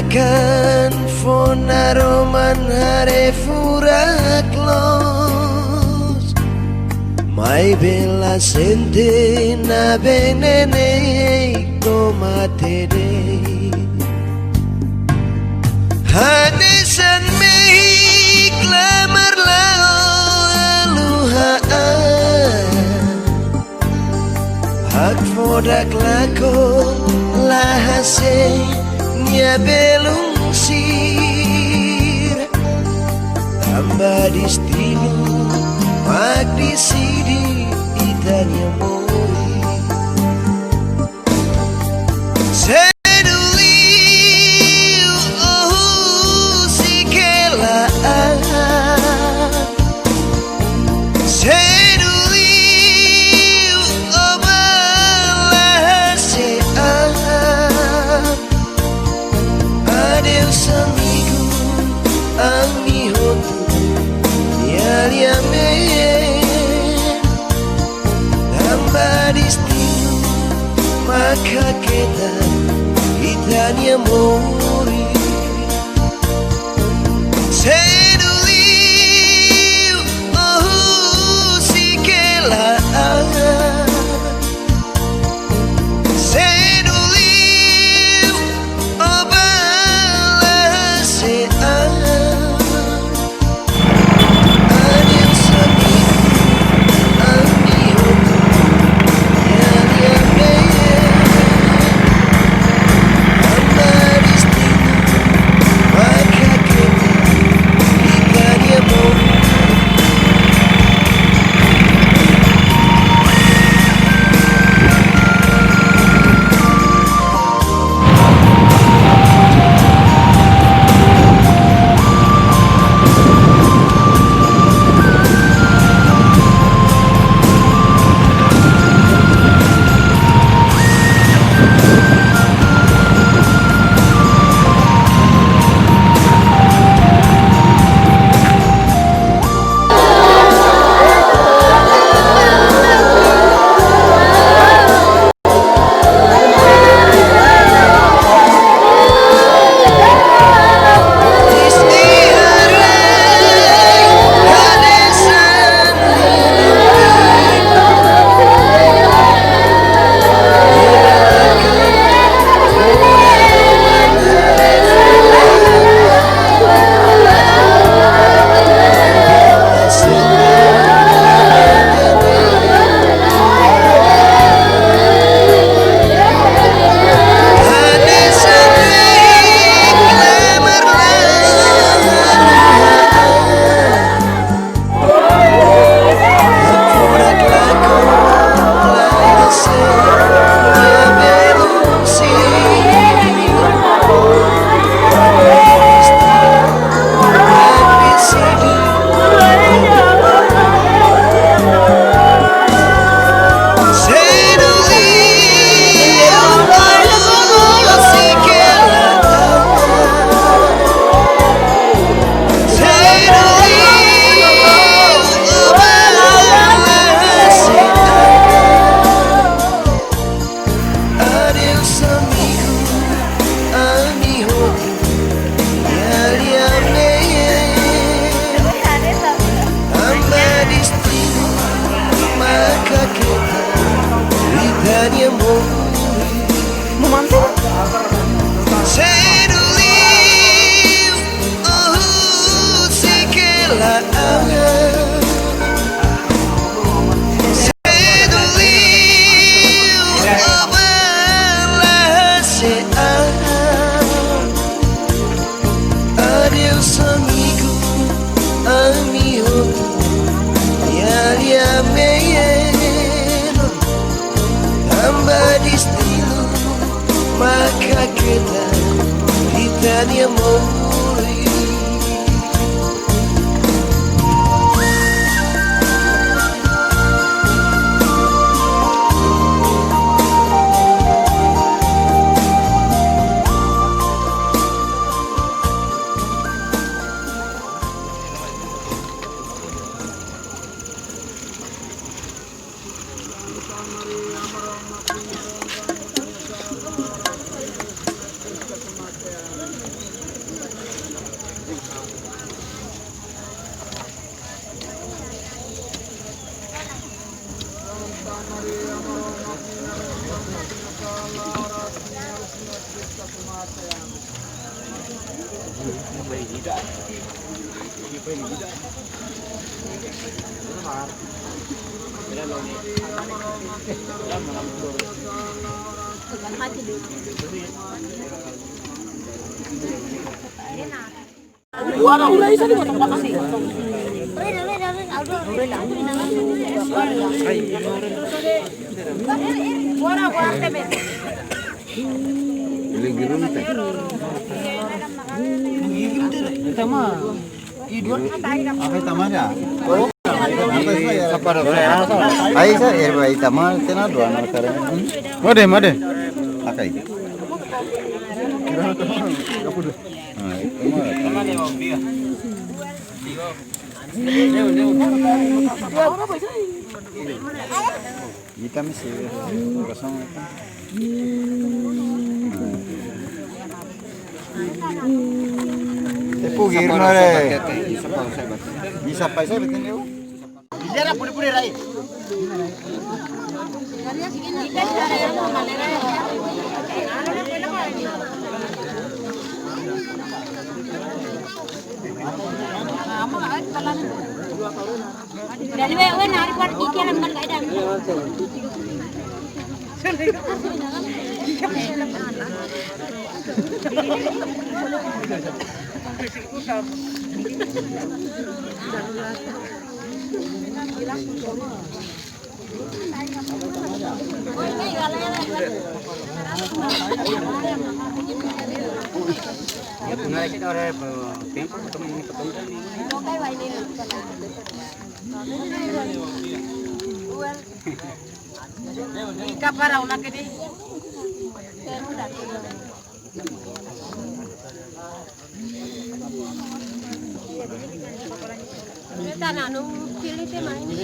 Akan fonaroman hare furak los mai bella sente na benene tomatere hadisan mei klamar luhaan hak fodak lako lahase nya belung sir tambah distinu mak disidi itanya moi seduli si kelaan seduli Adeus amigo, amigo diariamente tambah destino maka kita ditanya morir seduli si kelaan Adeus amigo, amigo diariamente tambah destino maka kita ditanya morir. Ay sa airway tama tena dua na kare. Mode. Akai. Kita mesti kosong. Tepu girno re. Bisa paisa betin yo. Bilera puri-puri rai. Dari wewe nari par iki lang man kaidam. Kapara una que di. Kita nanu pilih tema ini.